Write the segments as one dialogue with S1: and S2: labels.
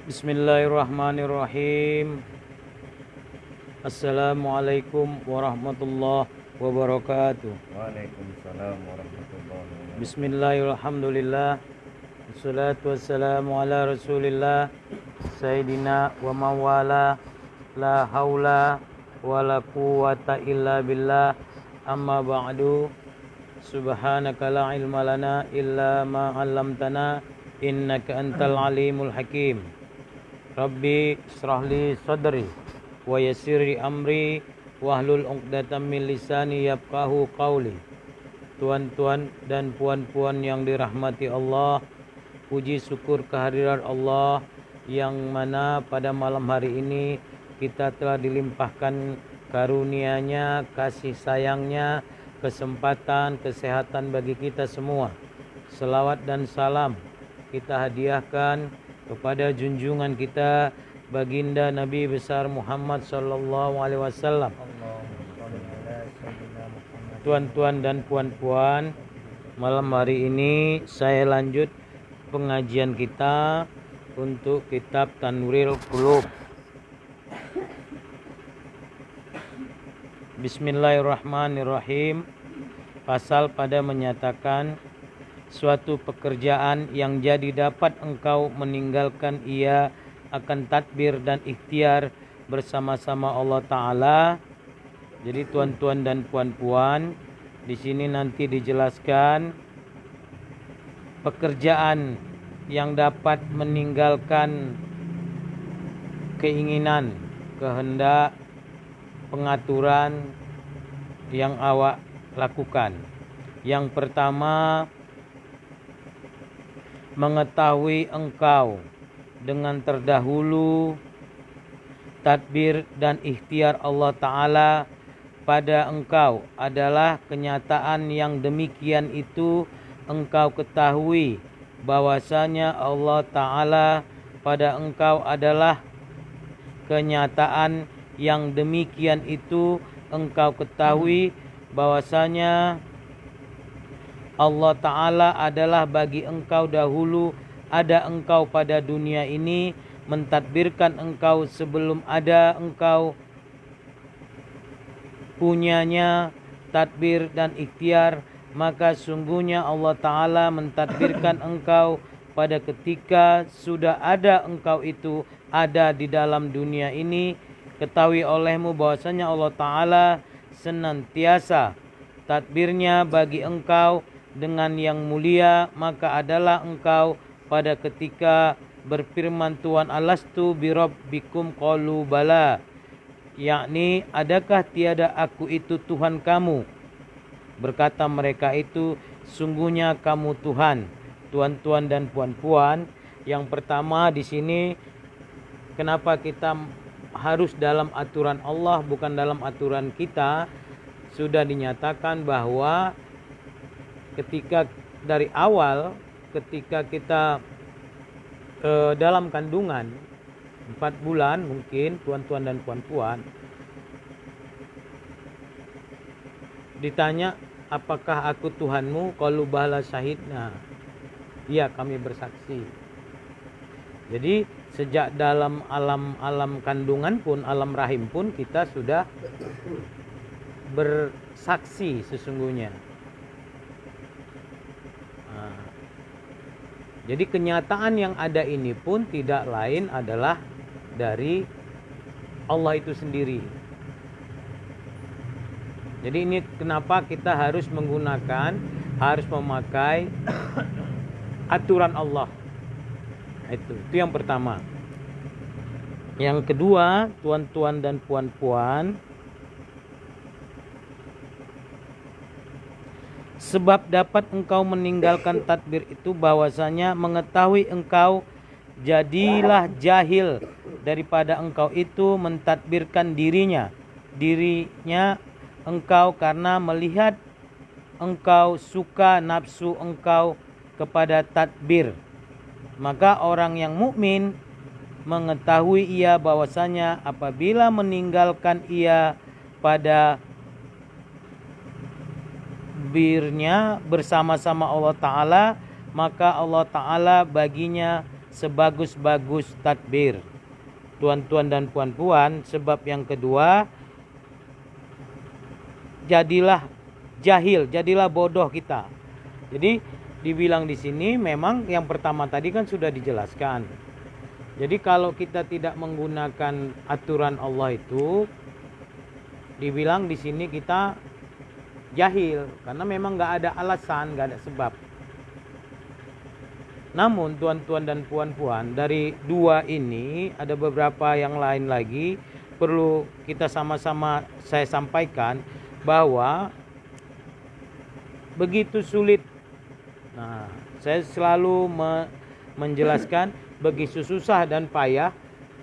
S1: Bismillahirrahmanirrahim. Assalamualaikum warahmatullahi wabarakatuh.
S2: Waalaikumsalam warahmatullahi wabarakatuh.
S1: Bismillahirrahmanirrahim. Wassalatu wassalamu ala rasulillah Sayyidina wa mawala. La haula wa la quwata illa billah. Amma ba'du. Subhanaka la ilma lana illa ma 'allamtana innaka antal alimul hakim. Rabbi israhli sadri wa yassirli amri wahlul 'uqdatam min lisani yafqahu qawli. Tuan-tuan dan puan-puan yang dirahmati Allah, puji syukur kehadiran Allah yang mana pada malam hari ini kita telah dilimpahkan karunia-Nya, kasih sayang-Nya, kesempatan, kesehatan bagi kita semua. Selawat dan salam kita hadiahkan kepada junjungan kita baginda Nabi besar Muhammad sallallahu alaihi wasallam. Tuan-tuan dan puan-puan, malam hari ini saya lanjut pengajian kita untuk kitab Tanwirul Qulub. Bismillahirrahmanirrahim. Pasal pada menyatakan suatu pekerjaan yang jadi dapat engkau meninggalkan ia akan tadbir dan ikhtiar bersama-sama Allah Ta'ala. Jadi tuan-tuan dan puan-puan, di sini nanti dijelaskan pekerjaan yang dapat meninggalkan keinginan, kehendak, pengaturan yang awak lakukan. Yang pertama, mengetahui engkau dengan terdahulu tadbir dan ikhtiar Allah Ta'ala pada engkau adalah kenyataan yang demikian itu engkau ketahui bahwasanya Allah Ta'ala pada engkau adalah kenyataan yang demikian itu engkau ketahui bahwasanya Allah Ta'ala adalah bagi engkau dahulu ada engkau pada dunia ini, mentadbirkan engkau sebelum ada engkau punyanya tadbir dan ikhtiar, maka sungguhnya Allah Ta'ala mentadbirkan engkau pada ketika sudah ada engkau itu ada di dalam dunia ini. Ketahui olehmu bahwasanya Allah Ta'ala senantiasa tadbirnya bagi engkau dengan yang mulia, maka adalah engkau pada ketika berfirman Tuhan, alastu birabbikum qalu bala, yakni adakah tiada aku itu Tuhan kamu? Berkata mereka itu, sungguhnya kamu Tuhan. Tuan-tuan dan puan-puan, yang pertama di sini kenapa kita harus dalam aturan Allah bukan dalam aturan kita, sudah dinyatakan bahwa ketika dari awal ketika kita dalam kandungan 4 bulan mungkin tuan-tuan dan puan-puan ditanya, apakah aku Tuhanmu? Qalu bala syahidna, iya kami bersaksi. Jadi sejak dalam alam kandungan pun, alam rahim pun kita sudah bersaksi sesungguhnya. Jadi kenyataan yang ada ini pun tidak lain adalah dari Allah itu sendiri. Jadi ini kenapa kita harus memakai aturan Allah. Itu yang pertama. Yang kedua, tuan-tuan dan puan-puan, sebab dapat engkau meninggalkan tadbir itu bahwasanya mengetahui engkau jadilah jahil daripada engkau itu mentadbirkan dirinya engkau karena melihat engkau suka nafsu engkau kepada tadbir. Maka orang yang mukmin mengetahui ia bahwasanya apabila meninggalkan ia pada birnya bersama-sama Allah Ta'ala, maka Allah Ta'ala baginya sebagus-bagus tadbir. Tuan-tuan dan puan-puan, sebab yang kedua, jadilah jahil, jadilah bodoh kita. Jadi dibilang di sini memang yang pertama tadi kan sudah dijelaskan. Jadi kalau kita tidak menggunakan aturan Allah itu, dibilang di sini kita jahil karena memang nggak ada alasan, nggak ada sebab. Namun tuan-tuan dan puan-puan, dari dua ini ada beberapa yang lain lagi perlu kita sama-sama saya sampaikan bahwa begitu sulit. Nah, saya selalu menjelaskan begitu susah dan payah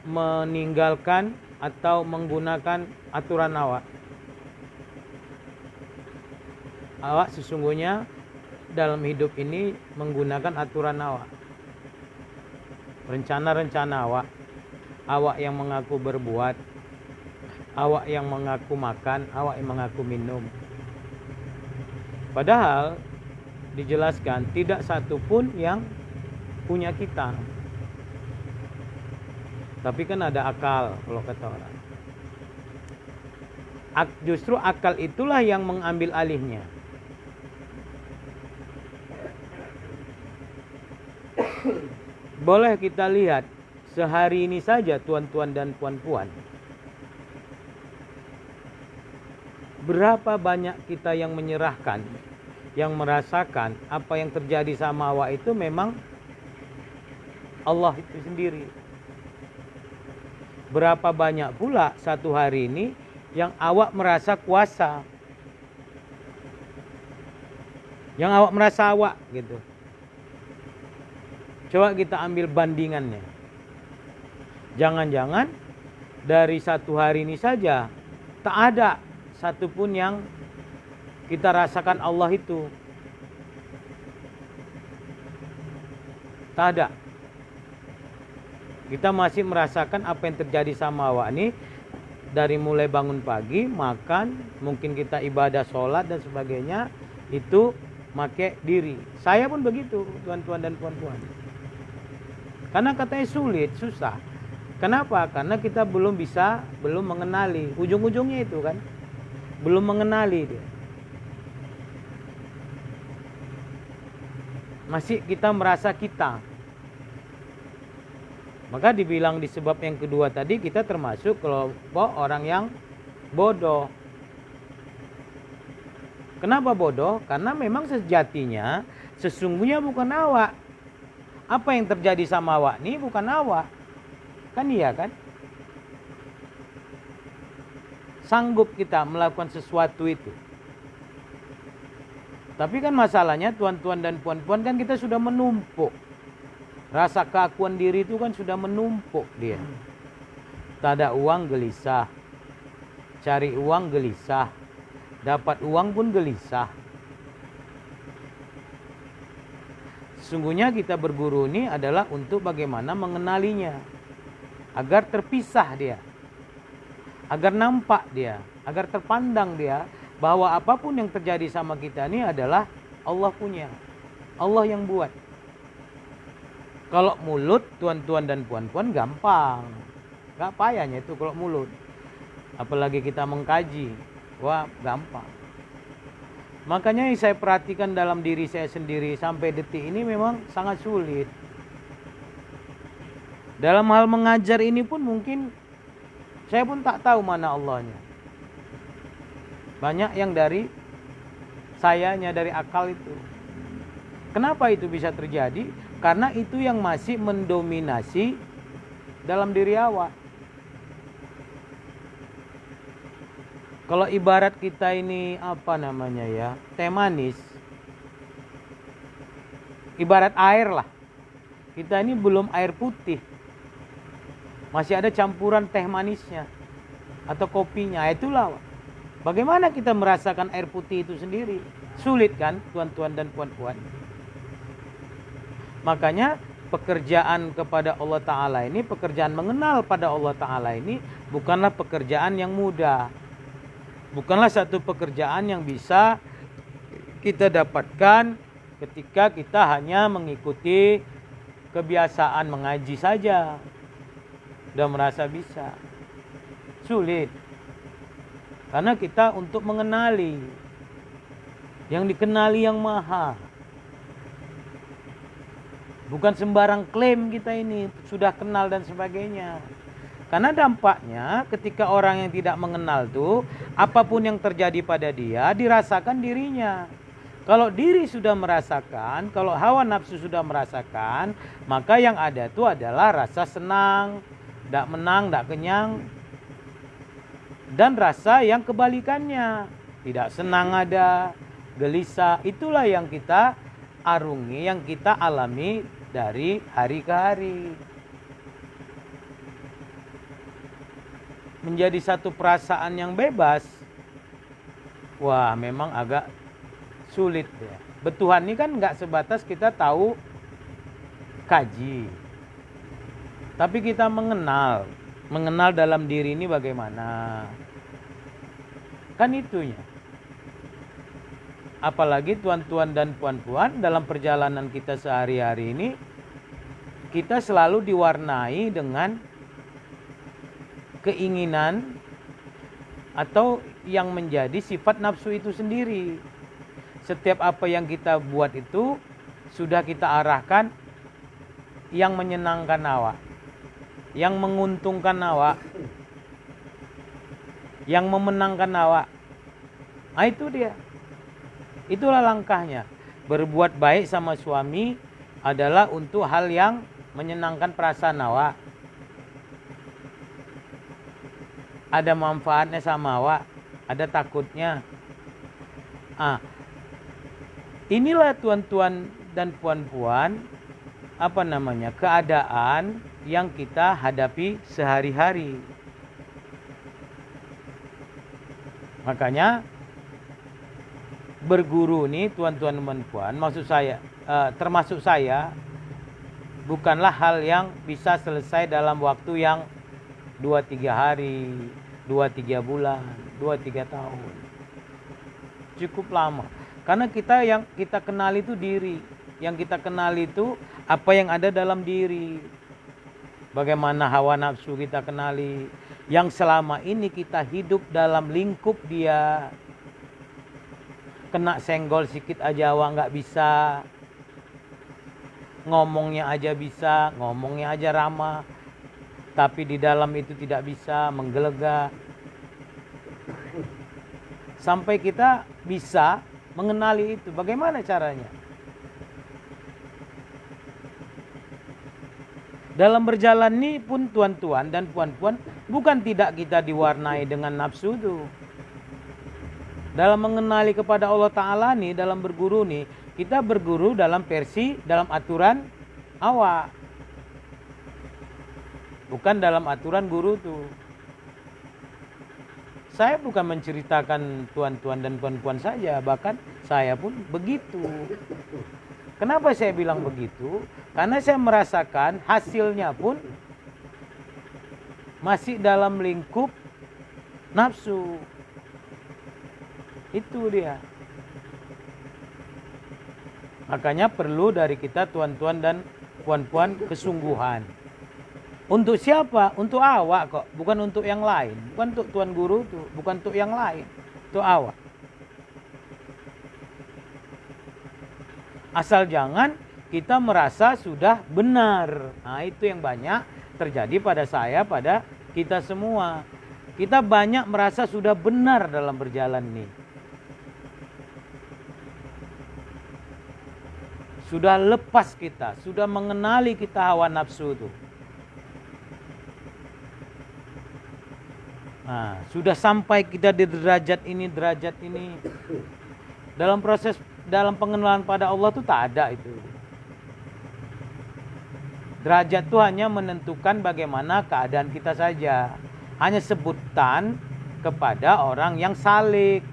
S1: meninggalkan atau menggunakan aturan awak. Awak sesungguhnya dalam hidup ini menggunakan aturan awak. Rencana-rencana awak. Awak yang mengaku berbuat. Awak yang mengaku makan. Awak yang mengaku minum. Padahal dijelaskan tidak satu pun yang punya kita. Tapi kan ada akal kalau kata orang. Justru akal itulah yang mengambil alihnya. Boleh kita lihat sehari ini saja tuan-tuan dan puan-puan. Berapa banyak kita yang menyerahkan, yang merasakan apa yang terjadi sama awak itu memang Allah itu sendiri. Berapa banyak pula satu hari ini yang awak merasa kuasa. Yang awak merasa awak gitu. Coba kita ambil bandingannya. Jangan-jangan dari satu hari ini saja tak ada satupun yang kita rasakan Allah itu. Tak ada. Kita masih merasakan apa yang terjadi sama awak ini. Dari mulai bangun pagi, makan, mungkin kita ibadah, sholat dan sebagainya. Itu pakai diri. Saya pun begitu, tuan-tuan dan puan-puan. Karena katanya sulit, susah. Kenapa? Karena kita belum mengenali. Ujung-ujungnya itu kan. Belum mengenali dia. Masih kita merasa kita. Maka dibilang di sebab yang kedua tadi kita termasuk kelompok orang yang bodoh. Kenapa bodoh? Karena memang sejatinya sesungguhnya bukan awak. Apa yang terjadi sama awak ini bukan awak. Kan iya kan? Sanggup kita melakukan sesuatu itu. Tapi kan masalahnya tuan-tuan dan puan-puan kan kita sudah menumpuk. Rasa keakuan diri itu kan sudah menumpuk dia. Tak ada uang gelisah. Cari uang gelisah. Dapat uang pun gelisah. Sesungguhnya kita berguru ini adalah untuk bagaimana mengenalinya. Agar terpisah dia. Agar nampak dia. Agar terpandang dia. Bahwa apapun yang terjadi sama kita ini adalah Allah punya. Allah yang buat. Kalau mulut tuan-tuan dan puan-puan gampang. Gak payahnya itu kalau mulut. Apalagi kita mengkaji. Wah gampang. Makanya yang saya perhatikan dalam diri saya sendiri sampai detik ini memang sangat sulit. Dalam hal mengajar ini pun mungkin saya pun tak tahu mana Allahnya. Banyak yang dari sayanya, dari akal itu. Kenapa itu bisa terjadi? Karena itu yang masih mendominasi dalam diri awak. Kalau ibarat kita ini apa namanya ya, teh manis. Ibarat air lah. Kita ini belum air putih. Masih ada campuran teh manisnya. Atau kopinya. Itulah. Bagaimana kita merasakan air putih itu sendiri? Sulit kan tuan-tuan dan puan-puan. Makanya pekerjaan kepada Allah Ta'ala ini, pekerjaan mengenal pada Allah Ta'ala ini bukanlah pekerjaan yang mudah. Bukanlah satu pekerjaan yang bisa kita dapatkan ketika kita hanya mengikuti kebiasaan mengaji saja udah merasa bisa. Sulit. Karena kita untuk mengenali, yang dikenali yang maha. Bukan sembarang klaim kita ini sudah kenal dan sebagainya. Karena dampaknya ketika orang yang tidak mengenal tuh, apapun yang terjadi pada dia dirasakan dirinya. Kalau diri sudah merasakan, kalau hawa nafsu sudah merasakan, maka yang ada itu adalah rasa senang, tidak menang, tidak kenyang. Dan rasa yang kebalikannya, tidak senang ada, gelisah. Itulah yang kita arungi, yang kita alami dari hari ke hari. Menjadi satu perasaan yang bebas, wah memang agak sulit ya. Betuhan ini kan nggak sebatas kita tahu kaji, tapi kita mengenal dalam diri ini bagaimana. Kan itunya. Apalagi tuan-tuan dan puan-puan, dalam perjalanan kita sehari-hari ini, kita selalu diwarnai dengan keinginan atau yang menjadi sifat nafsu itu sendiri. Setiap apa yang kita buat itu sudah kita arahkan yang menyenangkan awak, yang menguntungkan awak, yang memenangkan awak. Nah itu dia. Itulah langkahnya. Berbuat baik sama suami adalah untuk hal yang menyenangkan perasaan awak. Ada manfaatnya sama awak, ada takutnya. Inilah tuan-tuan dan puan-puan, keadaan yang kita hadapi sehari-hari. Makanya berguru nih tuan-tuan dan puan, maksud saya, termasuk saya, bukanlah hal yang bisa selesai dalam waktu yang 2-3 hari, 2-3 bulan, 2-3 tahun. Cukup lama. Karena yang kita kenal itu diri. Yang kita kenal itu apa yang ada dalam diri. Bagaimana hawa nafsu kita kenali. Yang selama ini kita hidup dalam lingkup dia. Kena senggol sedikit aja awak nggak bisa. Ngomongnya aja bisa, ngomongnya aja ramah. Tapi di dalam itu tidak bisa, menggelegak. Sampai kita bisa mengenali itu. Bagaimana caranya? Dalam berjalan ini pun tuan-tuan dan puan-puan, bukan tidak kita diwarnai dengan nafsu itu. Dalam mengenali kepada Allah Ta'ala nih, dalam berguru nih, kita berguru dalam versi, dalam aturan awak. Bukan dalam aturan guru tuh. Saya bukan menceritakan tuan-tuan dan puan-puan saja, bahkan saya pun begitu. Kenapa saya bilang begitu? Karena saya merasakan hasilnya pun masih dalam lingkup nafsu. Itu dia. Makanya perlu dari kita tuan-tuan dan puan-puan kesungguhan. Untuk siapa? Untuk awak kok, bukan untuk yang lain. Bukan untuk tuan guru tuh, bukan untuk yang lain. Untuk awak. Asal jangan kita merasa sudah benar. Nah, itu yang banyak terjadi pada saya, pada kita semua. Kita banyak merasa sudah benar dalam berjalan nih. Sudah lepas kita, sudah mengenali kita hawa nafsu itu. Nah, sudah sampai kita di derajat ini. Dalam proses, dalam pengenalan pada Allah itu tak ada itu. Derajat itu hanya menentukan bagaimana keadaan kita saja. Hanya sebutan kepada orang yang salik.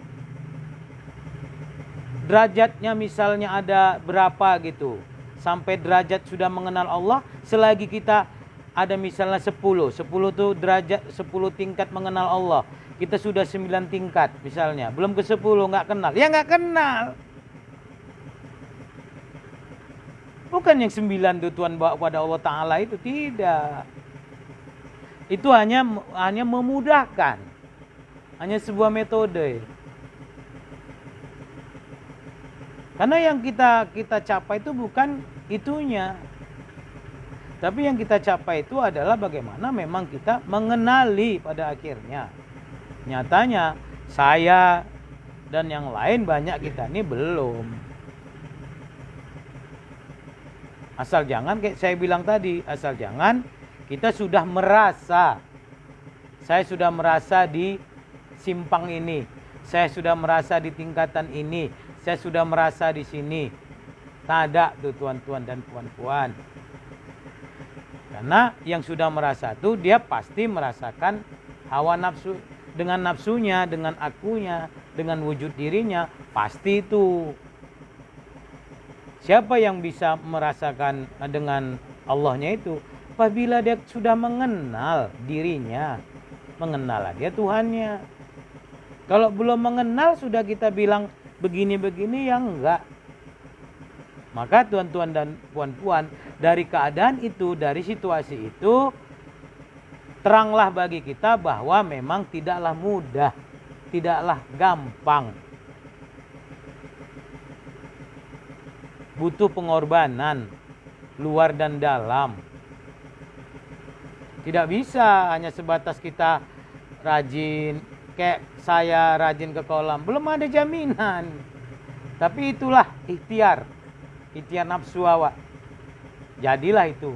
S1: Derajatnya misalnya ada berapa gitu. Sampai derajat sudah mengenal Allah, selagi kita ada misalnya 10 tuh derajat, 10 tingkat mengenal Allah. Kita sudah 9 tingkat misalnya, belum ke 10, nggak kenal. Ya nggak kenal. Bukan yang 9 itu Tuhan bawa pada Allah Ta'ala itu, tidak. Itu hanya memudahkan. Hanya sebuah metode. Karena yang kita capai itu bukan itunya. Tapi yang kita capai itu adalah bagaimana memang kita mengenali pada akhirnya. Nyatanya saya dan yang lain banyak kita ini belum. Asal jangan kayak saya bilang tadi, asal jangan kita sudah merasa, saya sudah merasa di simpang ini, saya sudah merasa di tingkatan ini, saya sudah merasa di sini. Tak ada tuh tuan-tuan dan puan-puan. Karena yang sudah merasa tuh dia pasti merasakan hawa nafsu, dengan nafsunya, dengan akunya, dengan wujud dirinya, pasti itu. Siapa yang bisa merasakan dengan Allahnya itu? Apabila dia sudah mengenal dirinya, mengenal dia Tuhannya. Kalau belum mengenal sudah kita bilang begini-begini, ya enggak. Maka tuan-tuan dan puan-puan, dari keadaan itu, dari situasi itu, teranglah bagi kita bahwa memang tidaklah mudah, tidaklah gampang. Butuh pengorbanan luar dan dalam. Tidak bisa hanya sebatas kita rajin, kayak saya rajin ke kolam, belum ada jaminan. Tapi itulah ikhtiar nafsu awak. Jadilah itu.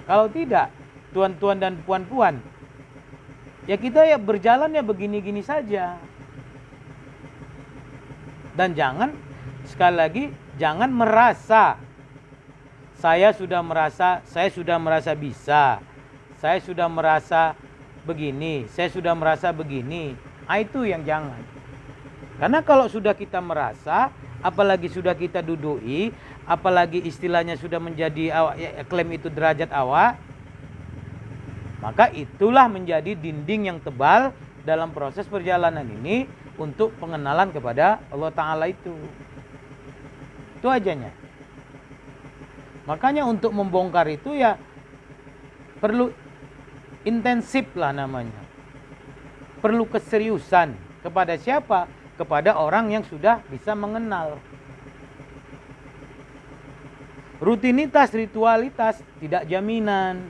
S1: Kalau tidak, tuan-tuan dan puan-puan, ya kita ya berjalan ya begini-gini saja. Dan jangan, sekali lagi, jangan merasa saya sudah merasa bisa, saya sudah merasa begini, saya sudah merasa begini. Itu yang jangan. Karena kalau sudah kita merasa, apalagi sudah kita dudui, apalagi istilahnya sudah menjadi klaim itu derajat awak, maka itulah menjadi dinding yang tebal dalam proses perjalanan ini untuk pengenalan kepada Allah Ta'ala itu. Itu ajanya. Makanya untuk membongkar itu ya perlu intensif lah namanya. Perlu keseriusan. Kepada siapa? Kepada orang yang sudah bisa mengenal. Rutinitas, ritualitas tidak jaminan.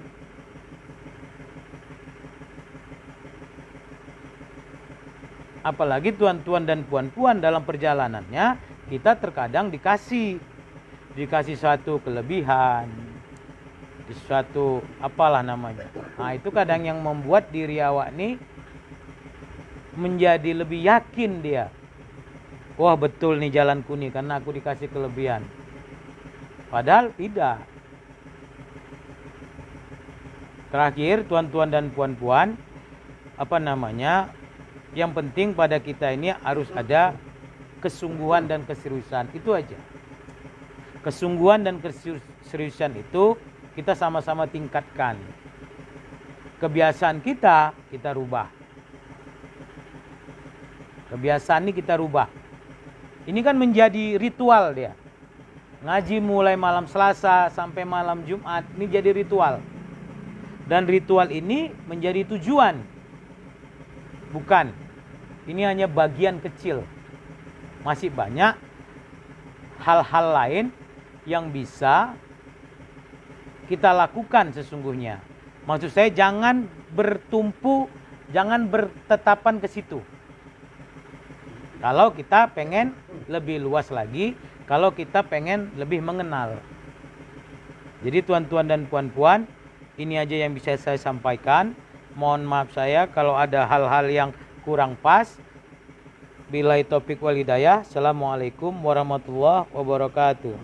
S1: Apalagi tuan-tuan dan puan-puan dalam perjalanannya, kita terkadang dikasih suatu kelebihan, suatu apalah namanya. Nah itu kadang yang membuat diri awak nih menjadi lebih yakin dia. Wah betul nih jalanku nih karena aku dikasih kelebihan. Padahal tidak. Terakhir tuan-tuan dan puan-puan, yang penting pada kita ini harus ada kesungguhan dan keseriusan. Itu aja. Kesungguhan dan keseriusan itu kita sama-sama tingkatkan. Kebiasaan kita rubah. Kebiasaan ini kita rubah. Ini kan menjadi ritual dia. Ngaji mulai malam Selasa sampai malam Jumat, ini jadi ritual. Dan ritual ini menjadi tujuan. Bukan. Ini hanya bagian kecil. Masih banyak hal-hal lain yang bisa kita lakukan sesungguhnya. Maksud saya jangan bertumpu, jangan bertetapan ke situ. Kalau kita pengen lebih luas lagi, kalau kita pengen lebih mengenal. Jadi tuan-tuan dan puan-puan, ini aja yang bisa saya sampaikan. Mohon maaf saya kalau ada hal-hal yang kurang pas. Billahi taufik wal hidayah. Assalamualaikum warahmatullahi wabarakatuh.